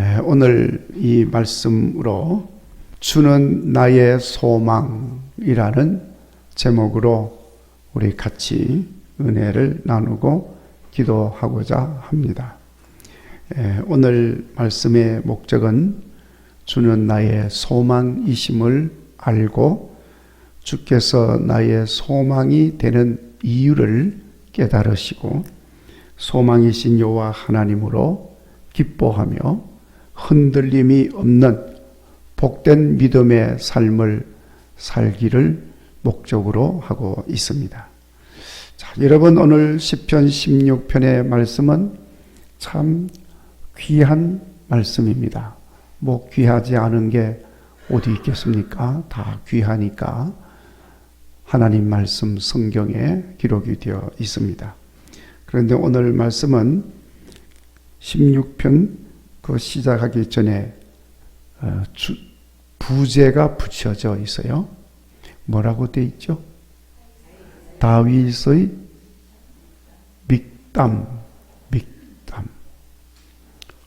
오늘 이 말씀으로 주는 나의 소망이라는 제목으로 우리 같이 은혜를 나누고 기도하고자 합니다. 오늘 말씀의 목적은 주는 나의 소망이심을 알고 주께서 나의 소망이 되는 이유를 깨달으시고 소망이신 여호와 하나님으로 기뻐하며 흔들림이 없는 복된 믿음의 삶을 살기를 목적으로 하고 있습니다. 자, 여러분, 오늘 시편 16편의 말씀은 참 귀한 말씀입니다. 뭐 귀하지 않은 게 어디 있겠습니까? 다 귀하니까 하나님 말씀 성경에 기록이 되어 있습니다. 그런데 오늘 말씀은 16편 시작하기 전에 부제가 붙여져 있어요. 뭐라고 되어 있죠? 다윗의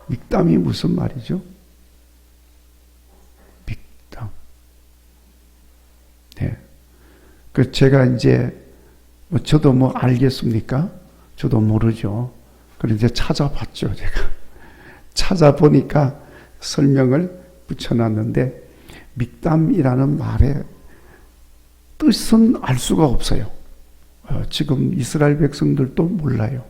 믹담이 무슨 말이죠? 믹담. 네. 제가 이제 저도 알겠습니까? 저도 모르죠. 그런데 찾아봤죠, 제가. 찾아보니까 설명을 붙여놨는데 믹담이라는 말의 뜻은 알 수가 없어요. 지금 이스라엘 백성들도 몰라요.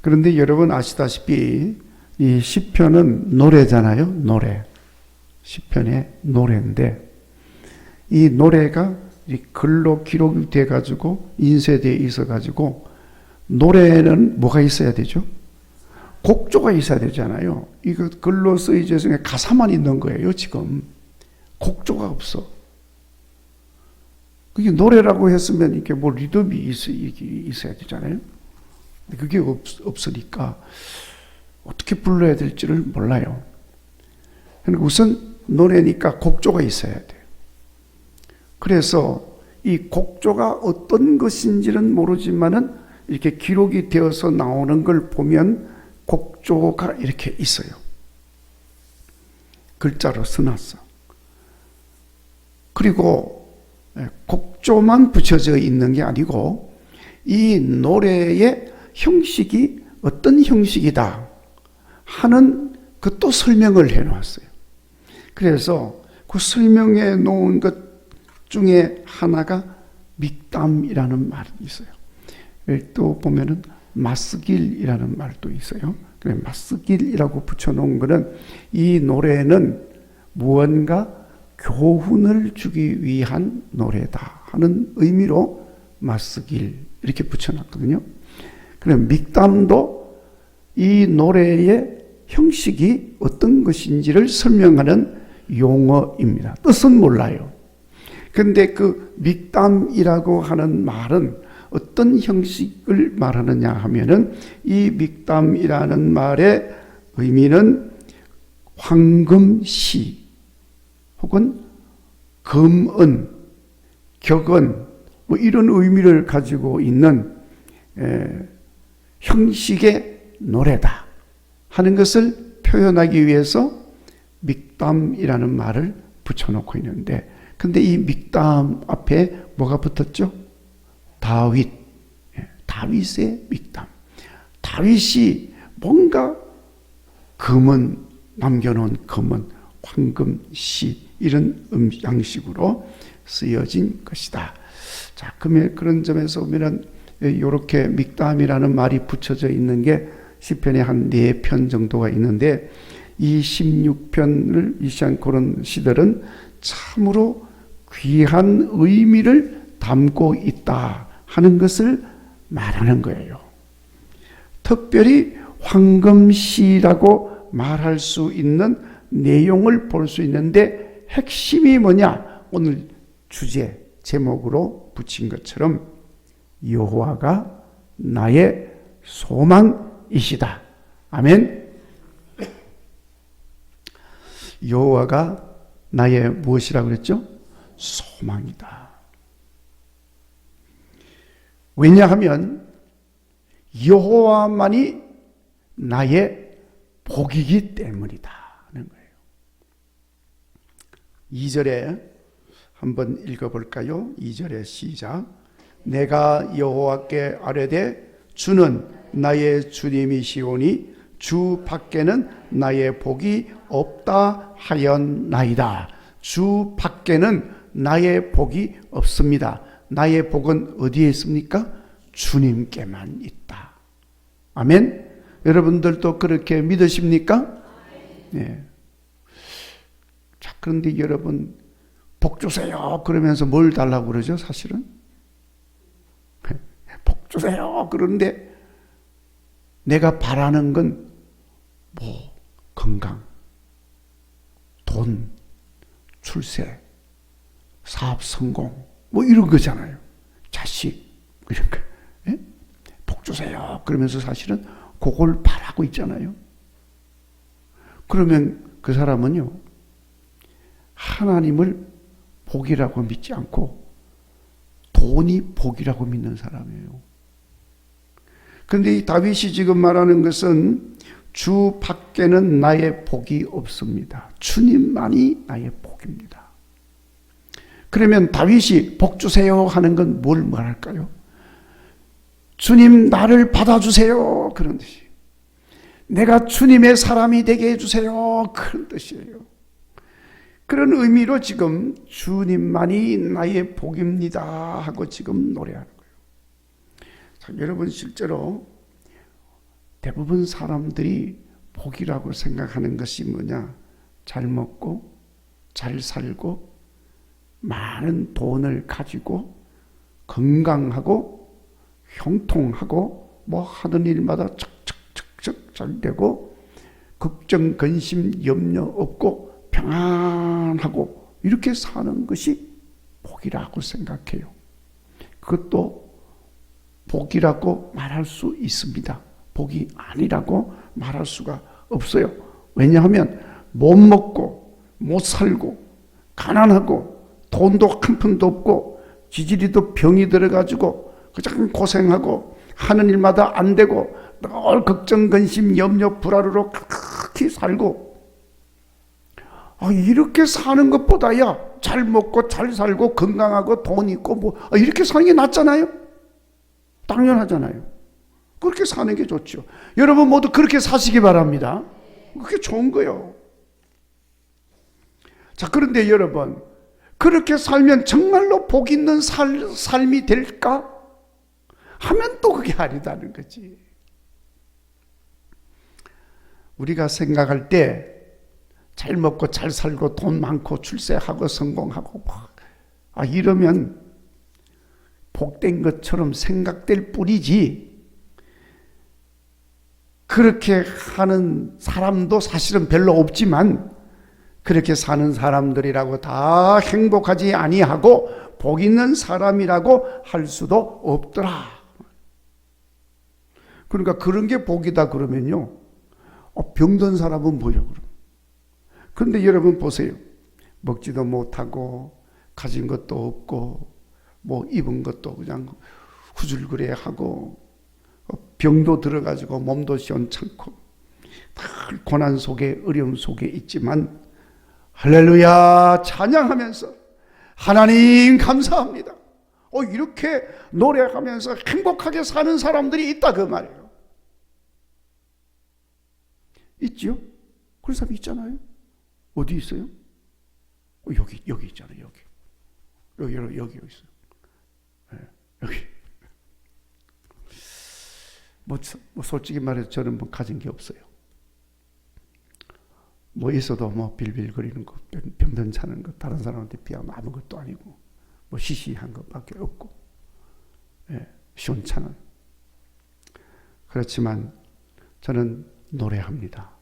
그런데 여러분 아시다시피 이 시편은 노래잖아요. 노래. 시편의 노래인데 이 노래가 글로 기록이 돼가지고 인쇄되어 있어가지고 노래는 뭐가 있어야 되죠? 곡조가 있어야 되잖아요. 이거 글로 쓰여져 있으니까 가사만 있는 거예요, 지금. 곡조가 없어. 그게 노래라고 했으면 이렇게 리듬이 있어야 되잖아요. 그게 없으니까 어떻게 불러야 될지를 몰라요. 그러니까 우선 노래니까 곡조가 있어야 돼요. 그래서 이 곡조가 어떤 것인지는 모르지만은 이렇게 기록이 되어서 나오는 걸 보면 곡조가 이렇게 있어요. 글자로 써놨어. 그리고 곡조만 붙여져 있는 게 아니고 이 노래의 형식이 어떤 형식이다 하는 또 설명을 해놨어요. 그래서 그 설명해 놓은 것 중에 하나가 믹담이라는 말이 있어요. 또 보면은 마스길이라는 말도 있어요. 그래, 마스길이라고 붙여놓은 것은 이 노래는 무언가 교훈을 주기 위한 노래다 하는 의미로 마스길 이렇게 붙여놨거든요. 그래, 믹담도 이 노래의 형식이 어떤 것인지를 설명하는 용어입니다. 뜻은 몰라요. 근데 그 믹담이라고 하는 말은 어떤 형식을 말하느냐 하면은 이 믹담이라는 말의 의미는 황금시 혹은 금은, 격은 이런 의미를 가지고 있는 형식의 노래다 하는 것을 표현하기 위해서 믹담이라는 말을 붙여놓고 있는데 근데 이 믹담 앞에 뭐가 붙었죠? 다윗의 믹담. 다윗이 뭔가 금은 남겨놓은 금은 황금시 이런 양식으로 쓰여진 것이다. 자, 그러면 그런 점에서 보면은 이렇게 믹담이라는 말이 붙여져 있는 게 시편에 한 4편 정도가 있는데 이 16편을 이시한 그런 시들은 참으로 귀한 의미를 담고 있다 하는 것을 말하는 거예요. 특별히 황금시라고 말할 수 있는 내용을 볼 수 있는데 핵심이 뭐냐? 오늘 주제 제목으로 붙인 것처럼 여호와가 나의 소망이시다. 아멘. 여호와가 나의 무엇이라고 그랬죠? 소망이다. 왜냐하면 여호와만이 나의 복이기 때문이다 하는 거예요. 2절에 한번 읽어볼까요? 2절에 시작. 내가 여호와께 아뢰되 주는 나의 주님이시오니 주 밖에는 나의 복이 없다 하였나이다. 주 밖에는 나의 복이 없습니다. 나의 복은 어디에 있습니까? 주님께만 있다. 아멘. 여러분들도 그렇게 믿으십니까? 네. 자, 그런데 여러분, 복 주세요 그러면서 뭘 달라고 그러죠? 사실은 복 주세요 그러는데 내가 바라는 건 뭐 건강, 돈, 출세, 사업 성공 뭐 이런 거잖아요. 자식 이런 거. 예? 복 주세요 그러면서 사실은 그걸 바라고 있잖아요. 그러면 그 사람은요, 하나님을 복이라고 믿지 않고 돈이 복이라고 믿는 사람이에요. 그런데 이 다윗이 지금 말하는 것은 주 밖에는 나의 복이 없습니다. 주님만이 나의 복입니다. 그러면 다윗이 복 주세요 하는 건 뭘 말할까요? 주님 나를 받아주세요 그런 뜻이. 내가 주님의 사람이 되게 해주세요 그런 뜻이에요. 그런 의미로 지금 주님만이 나의 복입니다 하고 지금 노래하는 거예요. 자, 여러분 실제로 대부분 사람들이 복이라고 생각하는 것이 뭐냐? 잘 먹고 잘 살고 많은 돈을 가지고 건강하고 형통하고 뭐 하던 일마다 척척척척 잘 되고 걱정 근심 염려 없고 평안하고 이렇게 사는 것이 복이라고 생각해요. 그것도 복이라고 말할 수 있습니다. 복이 아니라고 말할 수가 없어요. 왜냐하면 못 먹고 못 살고 가난하고 돈도 한 푼도 없고 지지리도 병이 들어가지고 그냥 고생하고 하는 일마다 안 되고 늘 걱정 근심 염려 불화로 그렇게 살고, 이렇게 사는 것보다야 잘 먹고 잘 살고 건강하고 돈 있고 뭐 이렇게 사는 게 낫잖아요. 당연하잖아요. 그렇게 사는 게 좋죠. 여러분 모두 그렇게 사시기 바랍니다. 그게 좋은 거예요. 자, 그런데 여러분, 그렇게 살면 정말로 복 있는 삶이 될까? 하면 또 그게 아니다는 거지. 우리가 생각할 때 잘 먹고 잘 살고 돈 많고 출세하고 성공하고 이러면 복된 것처럼 생각될 뿐이지, 그렇게 하는 사람도 사실은 별로 없지만 그렇게 사는 사람들이라고 다 행복하지 아니하고 복 있는 사람이라고 할 수도 없더라. 그러니까 그런 게 복이다 그러면요, 병든 사람은 뭐예요 그럼? 그런데 여러분 보세요. 먹지도 못하고 가진 것도 없고 뭐 입은 것도 그냥 후줄그레하고 병도 들어가지고 몸도 시원찮고 늘 고난 속에 어려움 속에 있지만 할렐루야 찬양하면서 하나님 감사합니다, 이렇게 노래하면서 행복하게 사는 사람들이 있다 그 말이에요. 있지요? 그런 사람이 있잖아요. 어디 있어요? 여기 있잖아요. 여기 있어요. 네, 여기. 뭐 솔직히 말해서 저는 뭐 가진 게 없어요. 뭐 있어도 뭐 빌빌거리는 거, 병든 차는 거, 다른 사람한테 비하면 아무것도 아니고 뭐 시시한 것밖에 없고, 시원찮은. 그렇지만 저는 노래합니다.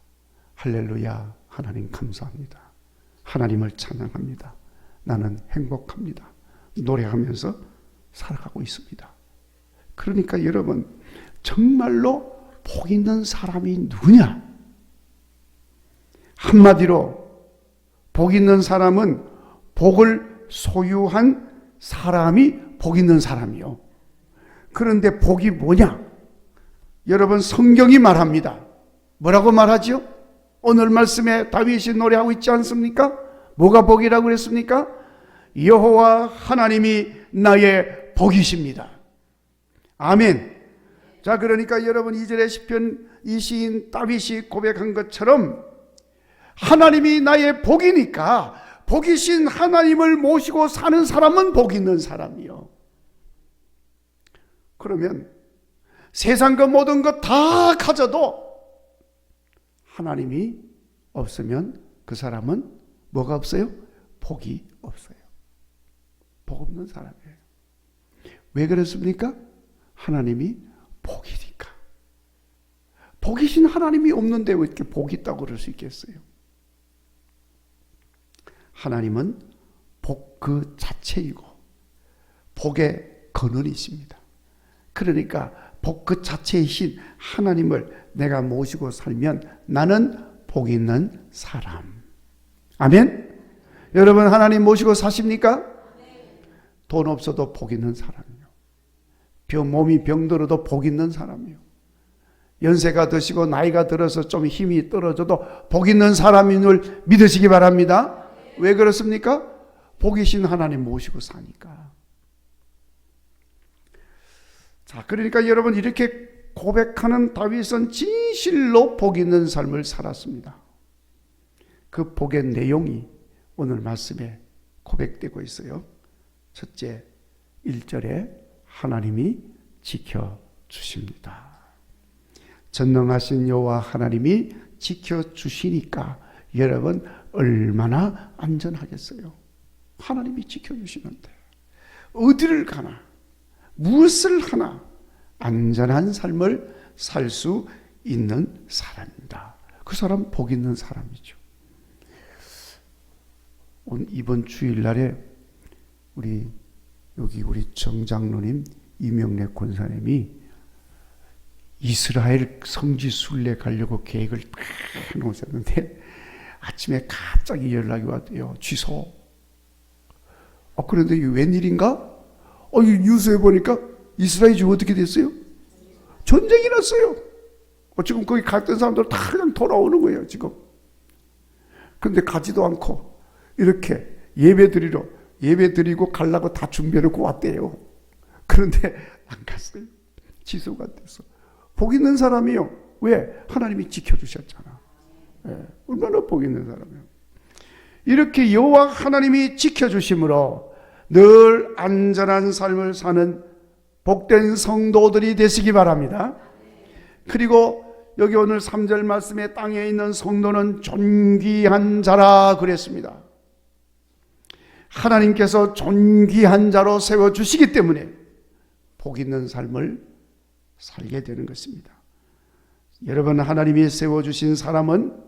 할렐루야 하나님 감사합니다. 하나님을 찬양합니다. 나는 행복합니다. 노래하면서 살아가고 있습니다. 그러니까 여러분, 정말로 복 있는 사람이 누구냐? 한마디로 복 있는 사람은 복을 소유한 사람이 복 있는 사람이요. 그런데 복이 뭐냐? 여러분 성경이 말합니다. 뭐라고 말하죠? 오늘 말씀에 다윗이 노래하고 있지 않습니까? 뭐가 복이라고 그랬습니까? 여호와 하나님이 나의 복이십니다. 아멘. 자, 그러니까 여러분 2절의 시편 이 시인 다윗이 고백한 것처럼 하나님이 나의 복이니까 복이신 하나님을 모시고 사는 사람은 복 있는 사람이요. 그러면 세상 그 모든 것 다 가져도 하나님이 없으면 그 사람은 뭐가 없어요? 복이 없어요. 복 없는 사람이에요. 왜 그렇습니까? 하나님이 복이니까. 복이신 하나님이 없는데 왜 이렇게 복이 있다고 그럴 수 있겠어요? 하나님은 복 그 자체이고 복의 근원이십니다. 그러니까 복 그 자체이신 하나님을 내가 모시고 살면 나는 복 있는 사람. 아멘? 여러분 하나님 모시고 사십니까? 돈 없어도 복 있는 사람이요. 몸이 병들어도 복 있는 사람이요. 연세가 드시고 나이가 들어서 좀 힘이 떨어져도 복 있는 사람인 줄 믿으시기 바랍니다. 왜 그렇습니까? 복이신 하나님 모시고 사니까. 자, 그러니까 여러분 이렇게 고백하는 다윗은 진실로 복 있는 삶을 살았습니다. 그 복의 내용이 오늘 말씀에 고백되고 있어요. 첫째, 1절에 하나님이 지켜주십니다. 전능하신 여호와 하나님이 지켜주시니까 여러분 얼마나 안전하겠어요. 하나님이 지켜주시는데 어디를 가나 무엇을 하나 안전한 삶을 살 수 있는 사람입니다. 그 사람 복 있는 사람이죠. 이번 주일날에 우리 정장로님 이명래 권사님이 이스라엘 성지 순례 가려고 계획을 딱 해놓으셨는데 아침에 갑자기 연락이 왔대요. 취소. 그런데 이게 웬일인가? 이 뉴스에 보니까 이스라엘이 지금 어떻게 됐어요? 전쟁이 났어요. 지금 거기 갔던 사람들 다 그냥 돌아오는 거예요, 지금. 그런데 가지도 않고 이렇게 예배 드리고 가려고 다 준비해놓고 왔대요. 그런데 안 갔어요. 취소가 됐어. 복 있는 사람이요. 왜? 하나님이 지켜주셨잖아. 얼마나 복 있는 사람이에요. 이렇게 여호와 하나님이 지켜주심으로 늘 안전한 삶을 사는 복된 성도들이 되시기 바랍니다. 그리고 여기 오늘 3절 말씀에 땅에 있는 성도는 존귀한 자라 그랬습니다. 하나님께서 존귀한 자로 세워주시기 때문에 복 있는 삶을 살게 되는 것입니다. 여러분 하나님이 세워주신 사람은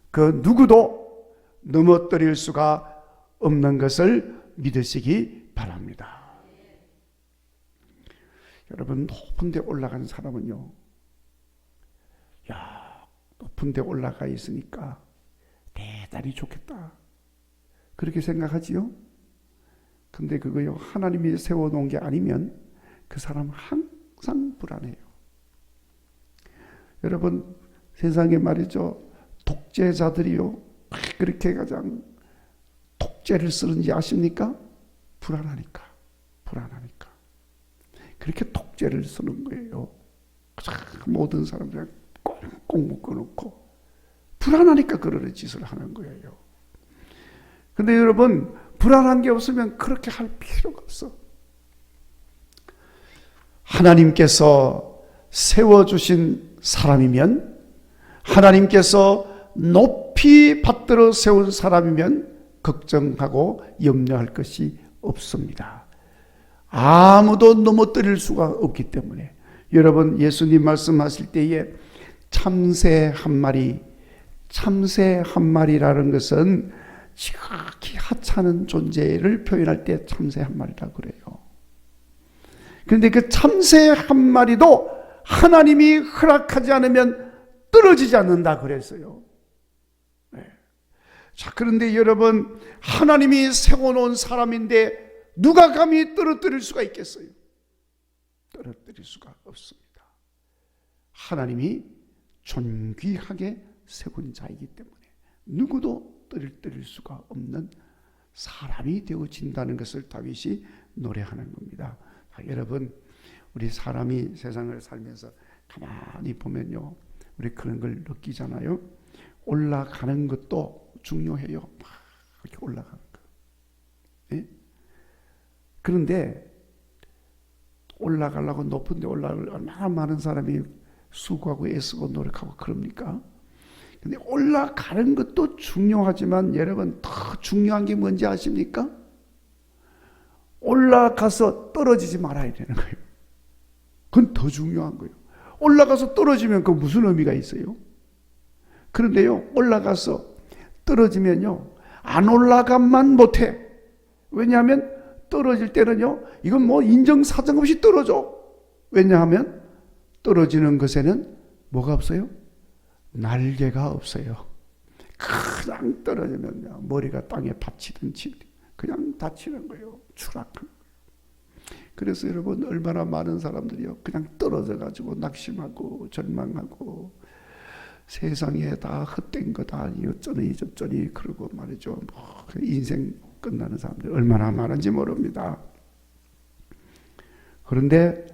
그 누구도 넘어뜨릴 수가 없는 것을 믿으시기 바랍니다. 여러분 높은 데 올라간 사람은요, 높은 데 올라가 있으니까 대단히 좋겠다 그렇게 생각하지요. 근데 그거요 하나님이 세워놓은 게 아니면 그 사람 항상 불안해요. 여러분 세상에 말이죠 독재자들이요 그렇게 가장 독재를 쓰는지 아십니까? 불안하니까 그렇게 독재를 쓰는 거예요. 모든 사람들 꽁꽁 묶어놓고 불안하니까 그런 짓을 하는 거예요. 근데 여러분 불안한 게 없으면 그렇게 할 필요가 없어. 하나님께서 세워주신 사람이면, 하나님께서 높이 받들어 세운 사람이면 걱정하고 염려할 것이 없습니다. 아무도 넘어뜨릴 수가 없기 때문에. 여러분 예수님 말씀하실 때에 참새 한 마리라는 것은 지극히 하찮은 존재를 표현할 때 참새 한 마리라고 그래요. 그런데 그 참새 한 마리도 하나님이 허락하지 않으면 떨어지지 않는다 그랬어요. 자, 그런데 여러분 하나님이 세워놓은 사람인데 누가 감히 떨어뜨릴 수가 있겠어요? 떨어뜨릴 수가 없습니다. 하나님이 존귀하게 세운 자이기 때문에 누구도 떨릴 수가 없는 사람이 되어진다는 것을 다윗이 노래하는 겁니다. 여러분, 우리 사람이 세상을 살면서 가만히 보면요, 우리 그런 걸 느끼잖아요. 올라가는 것도 중요해요. 막 이렇게 올라가는 거. 예? 그런데 올라가려고 높은 데 올라가려고 얼마나 많은 사람이 수고하고 애쓰고 노력하고 그럽니까? 근데 올라가는 것도 중요하지만 여러분, 더 중요한 게 뭔지 아십니까? 올라가서 떨어지지 말아야 되는 거예요. 그건 더 중요한 거예요. 올라가서 떨어지면 그 무슨 의미가 있어요? 그런데요, 올라가서 떨어지면요, 안 올라가만 못해. 왜냐하면 떨어질 때는요, 이건 뭐 인정사정 없이 떨어져. 왜냐하면 떨어지는 것에는 뭐가 없어요? 날개가 없어요. 그냥 떨어지면요, 머리가 땅에 받치든지 그냥 다치는 거예요. 추락하는 거예요. 그래서 여러분, 얼마나 많은 사람들이요, 그냥 떨어져 가지고 낙심하고 절망하고 세상에 다 헛된 거다, 어쩌니 저쩌니 그러고 말이죠. 뭐 인생 끝나는 사람들 얼마나 많은지 모릅니다. 그런데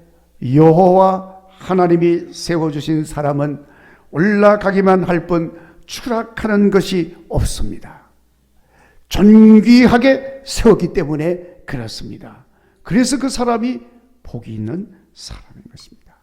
여호와 하나님이 세워주신 사람은 올라가기만 할 뿐 추락하는 것이 없습니다. 존귀하게 세웠기 때문에 그렇습니다. 그래서 그 사람이 복이 있는 사람인 것입니다.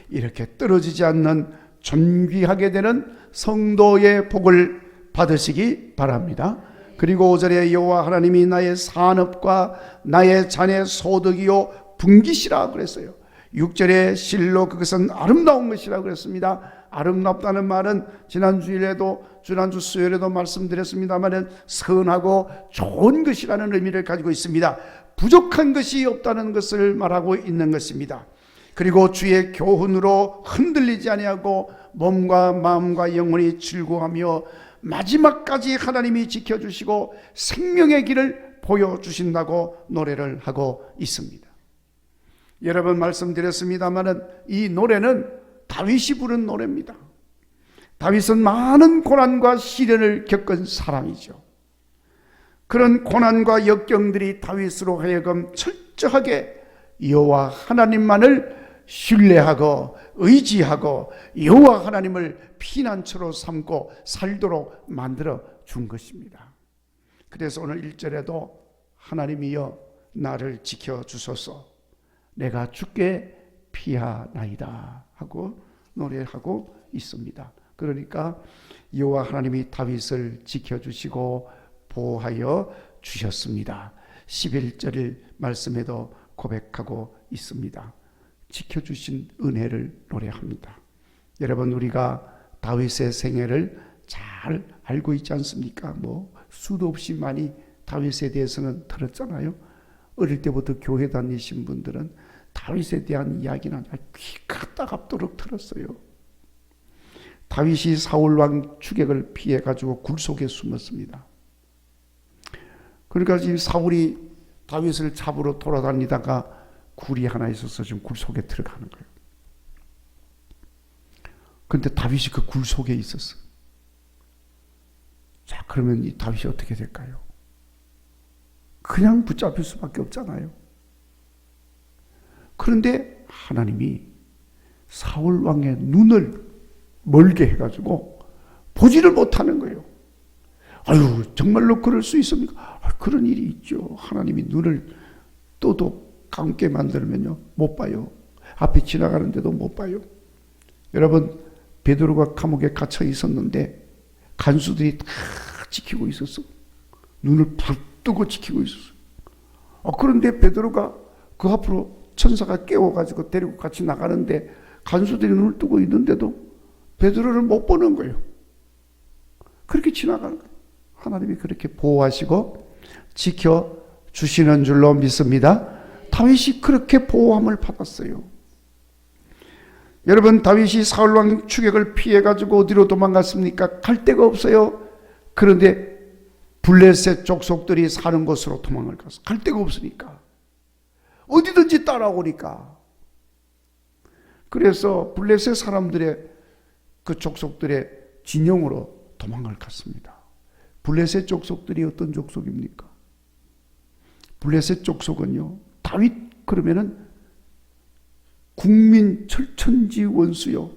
이렇게 떨어지지 않는 존귀하게 되는 성도의 복을 받으시기 바랍니다. 그리고 5절에 여호와 하나님이 나의 산업과 나의 잔의 소득이요 분깃이라 그랬어요. 6절에 실로 그것은 아름다운 것이라 그랬습니다. 아름답다는 말은 지난주 수요일에도 말씀드렸습니다만 선하고 좋은 것이라는 의미를 가지고 있습니다. 부족한 것이 없다는 것을 말하고 있는 것입니다. 그리고 주의 교훈으로 흔들리지 아니하고 몸과 마음과 영혼이 즐거워하며 마지막까지 하나님이 지켜주시고 생명의 길을 보여주신다고 노래를 하고 있습니다. 여러 번 말씀드렸습니다만 이 노래는 다윗이 부른 노래입니다. 다윗은 많은 고난과 시련을 겪은 사람이죠. 그런 고난과 역경들이 다윗으로 하여금 철저하게 여호와 하나님만을 신뢰하고 의지하고 여호와 하나님을 피난처로 삼고 살도록 만들어 준 것입니다. 그래서 오늘 1절에도 하나님이여 나를 지켜주소서, 내가 주께 피하나이다 하고 노래하고 있습니다. 그러니까 여호와 하나님이 다윗을 지켜주시고 보호하여 주셨습니다. 11절 말씀에도 고백하고 있습니다. 지켜주신 은혜를 노래합니다. 여러분, 우리가 다윗의 생애를 잘 알고 있지 않습니까? 뭐 수도 없이 많이 다윗에 대해서는 들었잖아요. 어릴 때부터 교회 다니신 분들은 다윗에 대한 이야기는 귀가 따갑도록 들었어요. 다윗이 사울 왕 추격을 피해 가지고 굴 속에 숨었습니다. 그러니까 지금 사울이 다윗을 잡으러 돌아다니다가 굴이 하나 있어서 지금 굴 속에 들어가는 거예요. 그런데 다윗이 그 굴 속에 있었어. 자, 그러면 이 다윗이 어떻게 될까요? 그냥 붙잡힐 수밖에 없잖아요. 그런데 하나님이 사울 왕의 눈을 멀게 해가지고 보지를 못하는 거예요. 아유, 정말로 그럴 수 있습니까? 그런 일이 있죠. 하나님이 눈을 떠도 감게 만들면요, 못 봐요. 앞에 지나가는데도 못 봐요. 여러분, 베드로가 감옥에 갇혀 있었는데 간수들이 다 지키고 있었어. 눈을 불뜨고 지키고 있었어. 그런데 베드로가 그 앞으로 천사가 깨워가지고 데리고 같이 나가는데 간수들이 눈을 뜨고 있는데도 베드로를 못 보는 거예요. 그렇게 지나가는 거예요. 하나님이 그렇게 보호하시고 지켜주시는 줄로 믿습니다. 다윗이 그렇게 보호함을 받았어요. 여러분, 다윗이 사울왕 추격을 피해가지고 어디로 도망갔습니까? 갈 데가 없어요. 그런데 블레셋 족속들이 사는 곳으로 도망을 갔어. 갈 데가 없으니까. 어디든지 따라오니까. 그래서 블레셋 사람들의 그 족속들의 진영으로 도망을 갔습니다. 블레셋 족속들이 어떤 족속입니까? 블레셋 족속은요, 다윗 그러면은 국민 철천지 원수요.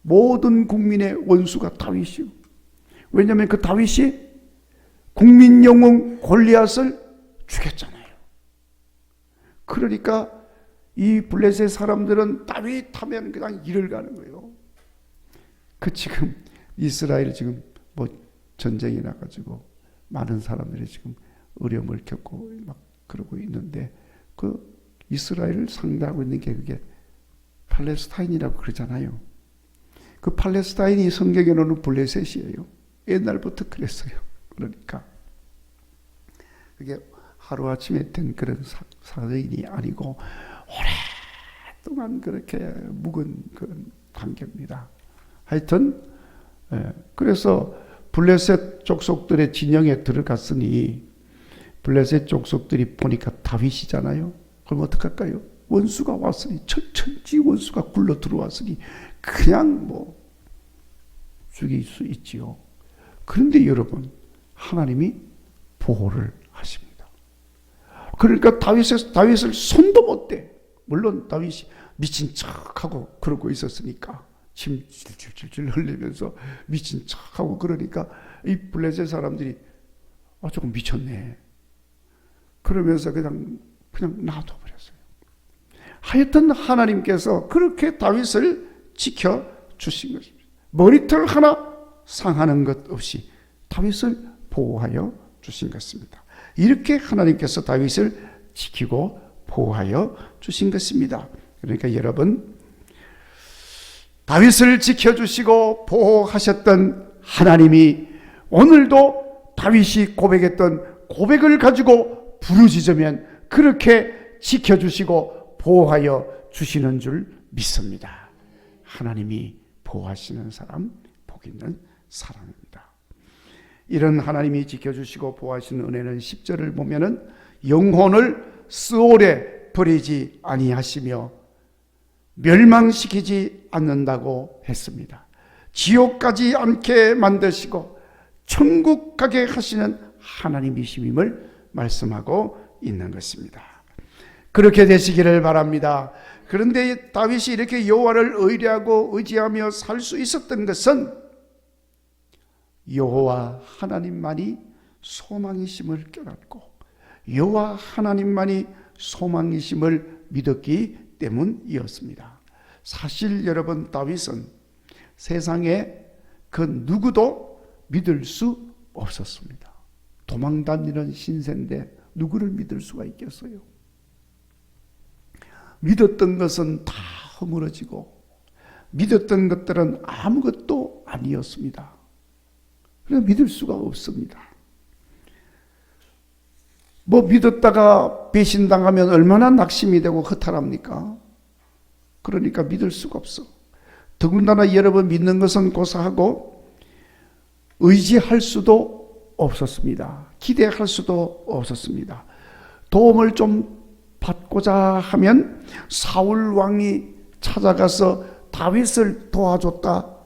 모든 국민의 원수가 다윗이요. 왜냐하면 그 다윗이 국민 영웅 골리앗을 죽였잖아요. 그러니까 이 블레셋 사람들은 다윗 하면 그냥 이를 가는 거예요. 그 지금 이스라엘 지금 뭐 전쟁이 나가지고 많은 사람들이 지금 어려움을 겪고 막 그러고 있는데 그 이스라엘을 상대하고 있는 게 그게 팔레스타인이라고 그러잖아요. 그 팔레스타인이 성경에는 블레셋이에요. 옛날부터 그랬어요. 그러니까 그게 하루아침에 된 그런 사건이 아니고 오랫동안 그렇게 묵은 그런 관계입니다. 하여튼 그래서 블레셋 족속들의 진영에 들어갔으니 블레셋 족속들이 보니까 다윗이잖아요. 그럼 어떡할까요? 원수가 왔으니 철천지 원수가 굴러 들어왔으니 그냥 뭐 죽일 수 있지요. 그런데 여러분 하나님이 보호를 하십니다. 그러니까 다윗을 손도 못 대. 물론 다윗이 미친 척하고 그러고 있었으니까 침 질질질질 흘리면서 미친 척하고 그러니까 이 블레셋 사람들이 조금 미쳤네. 그러면서 그냥 놔둬버렸어요. 하여튼 하나님께서 그렇게 다윗을 지켜주신 것입니다. 머리털 하나 상하는 것 없이 다윗을 보호하여 주신 것입니다. 이렇게 하나님께서 다윗을 지키고 보호하여 주신 것입니다. 그러니까 여러분 다윗을 지켜주시고 보호하셨던 하나님이 오늘도 다윗이 고백했던 고백을 가지고 부르짖으면 그렇게 지켜주시고 보호하여 주시는 줄 믿습니다. 하나님이 보호하시는 사람, 복 있는 사람입니다. 이런 하나님이 지켜주시고 보호하시는 은혜는 10절을 보면은 영혼을 스올에 버리지 아니하시며 멸망시키지 않는다고 했습니다. 지옥 가지 않게 만드시고 천국 가게 하시는 하나님이심임을 말씀하고 있는 것입니다. 그렇게 되시기를 바랍니다. 그런데 다윗이 이렇게 여호와를 의뢰하고 의지하며 살 수 있었던 것은 여호와 하나님만이 소망이심을 깨닫고 여호와 하나님만이 소망이심을 믿었기 때문이었습니다. 사실 여러분 다윗은 세상에 그 누구도 믿을 수 없었습니다. 도망다니는 신세인데 누구를 믿을 수가 있겠어요? 믿었던 것은 다 허물어지고 믿었던 것들은 아무것도 아니었습니다. 그래서 믿을 수가 없습니다. 뭐 믿었다가 배신당하면 얼마나 낙심이 되고 허탈합니까? 그러니까 믿을 수가 없어. 더군다나 여러분 믿는 것은 고사하고 의지할 수도 없었습니다. 기대할 수도 없었습니다. 도움을 좀 받고자 하면 사울 왕이 찾아가서 다윗을 도와줬다.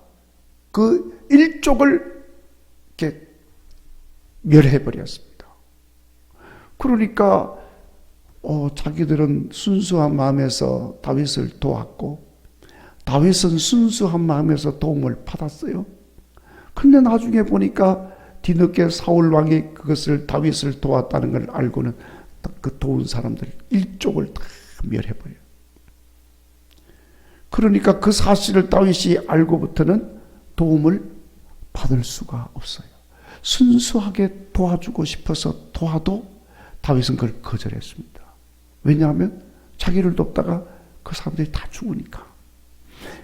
그 일족을 이렇게 멸해버렸습니다. 그러니까 자기들은 순수한 마음에서 다윗을 도왔고 다윗은 순수한 마음에서 도움을 받았어요. 근데 나중에 보니까 뒤늦게 사울 왕이 그것을 다윗을 도왔다는 걸 알고는 그 도운 사람들 일족을 다 멸해버려요. 그러니까 그 사실을 다윗이 알고부터는 도움을 받을 수가 없어요. 순수하게 도와주고 싶어서 도와도 다윗은 그걸 거절했습니다. 왜냐하면 자기를 돕다가 그 사람들이 다 죽으니까.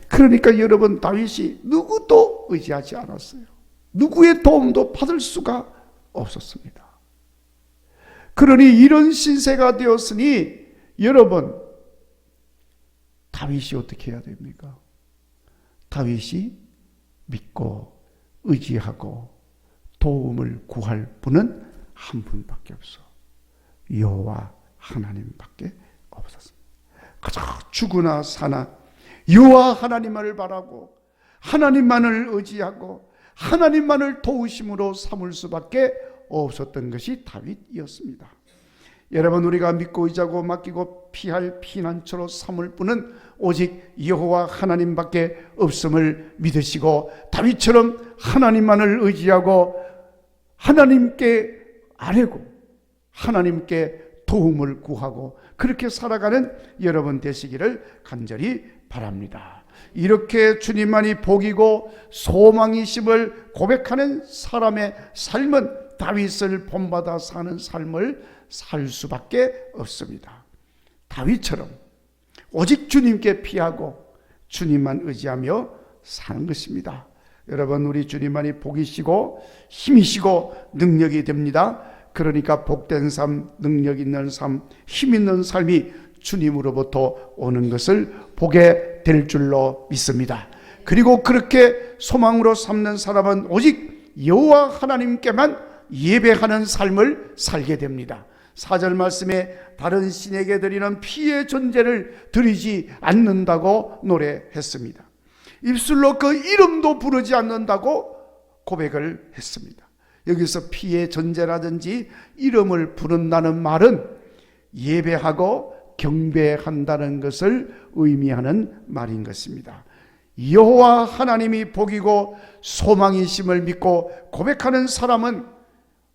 그러니까 여러분 다윗이 누구도 의지하지 않았어요. 누구의 도움도 받을 수가 없었습니다. 그러니 이런 신세가 되었으니 여러분 다윗이 어떻게 해야 됩니까? 다윗이 믿고 의지하고 도움을 구할 분은 한 분밖에 없어. 여호와 하나님밖에 없었습니다. 그저 죽으나 사나 여호와 하나님을 바라고 하나님만을 의지하고 하나님만을 도우심으로 삼을 수밖에 없었던 것이 다윗이었습니다. 여러분, 우리가 믿고 의지하고 맡기고 피할 피난처로 삼을 분은 오직 여호와 하나님밖에 없음을 믿으시고, 다윗처럼 하나님만을 의지하고 하나님께 아뢰고 하나님께 도움을 구하고 그렇게 살아가는 여러분 되시기를 간절히 바랍니다. 이렇게 주님만이 복이고 소망이심을 고백하는 사람의 삶은 다윗을 본받아 사는 삶을 살 수밖에 없습니다. 다윗처럼 오직 주님께 피하고 주님만 의지하며 사는 것입니다. 여러분, 우리 주님만이 복이시고 힘이시고 능력이 됩니다. 그러니까 복된 삶, 능력 있는 삶, 힘 있는 삶이 주님으로부터 오는 것을 보게 될 줄로 믿습니다. 그리고 그렇게 소망으로 삼는 사람은 오직 여호와 하나님께만 예배하는 삶을 살게 됩니다. 4절 말씀에 다른 신에게 드리는 피의 존재를 드리지 않는다고 노래했습니다. 입술로 그 이름도 부르지 않는다고 고백을 했습니다. 여기서 피의 존재라든지 이름을 부른다는 말은 예배하고 경배한다는 것을 의미하는 말인 것입니다. 여호와 하나님이 복이고 소망이심을 믿고 고백하는 사람은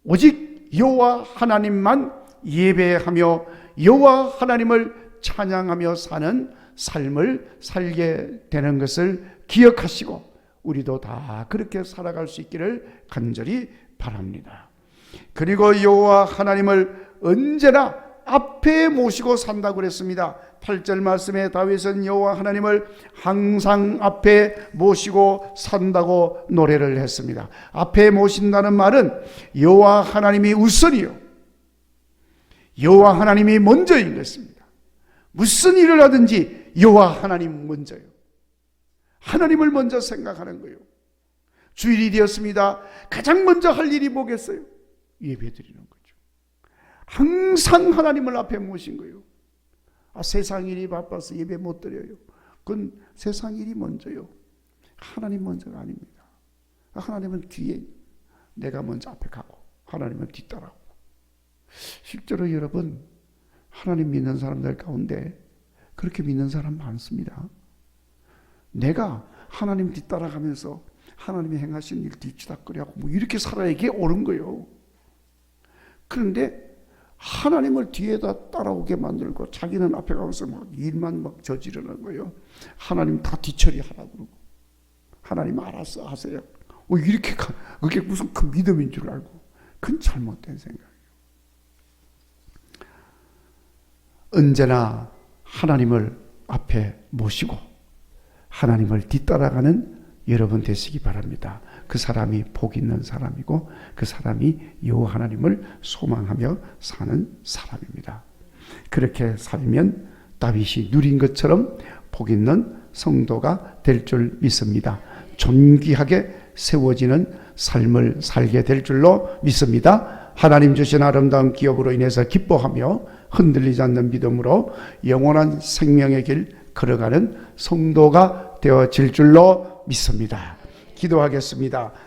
오직 여호와 하나님만 예배하며 여호와 하나님을 찬양하며 사는 삶을 살게 되는 것을 기억하시고 우리도 다 그렇게 살아갈 수 있기를 간절히 바랍니다. 그리고 여호와 하나님을 언제나 앞에 모시고 산다고 그랬습니다. 8절 말씀에 다윗은 여호와 하나님을 항상 앞에 모시고 산다고 노래를 했습니다. 앞에 모신다는 말은 여호와 하나님이 우선이요, 여호와 하나님이 먼저인 것입니다. 무슨 일을 하든지 여호와 하나님 먼저요. 하나님을 먼저 생각하는 거예요. 주일이 되었습니다. 가장 먼저 할 일이 뭐겠어요? 예배드리는 거죠. 항상 하나님을 앞에 모신 거예요. 세상 일이 바빠서 예배 못 드려요. 그건 세상 일이 먼저요. 하나님 먼저가 아닙니다. 하나님은 뒤에, 내가 먼저 앞에 가고 하나님은 뒤따라오고. 실제로 여러분, 하나님 믿는 사람들 가운데 그렇게 믿는 사람 많습니다. 내가 하나님 뒤따라가면서 하나님이 행하신 일 뒤치다거리하고 뭐 이렇게 살아야 이게 옳은 거예요. 그런데 하나님을 뒤에다 따라오게 만들고 자기는 앞에 가서 막 일만 막 저지르는 거예요. 하나님 다 뒤처리하라고 그러고, 하나님 알아서 하세요. 이렇게 그게 무슨 그 믿음인 줄 알고, 그건 잘못된 생각이에요. 언제나 하나님을 앞에 모시고 하나님을 뒤따라가는 여러분 되시기 바랍니다. 그 사람이 복 있는 사람이고 그 사람이 여호와 하나님을 소망하며 사는 사람입니다. 그렇게 살면 다윗이 누린 것처럼 복 있는 성도가 될 줄 믿습니다. 존귀하게 세워지는 삶을 살게 될 줄로 믿습니다. 하나님 주신 아름다운 기업으로 인해서 기뻐하며 흔들리지 않는 믿음으로 영원한 생명의 길 걸어가는 성도가 되어질 줄로 믿습니다. 기도하겠습니다.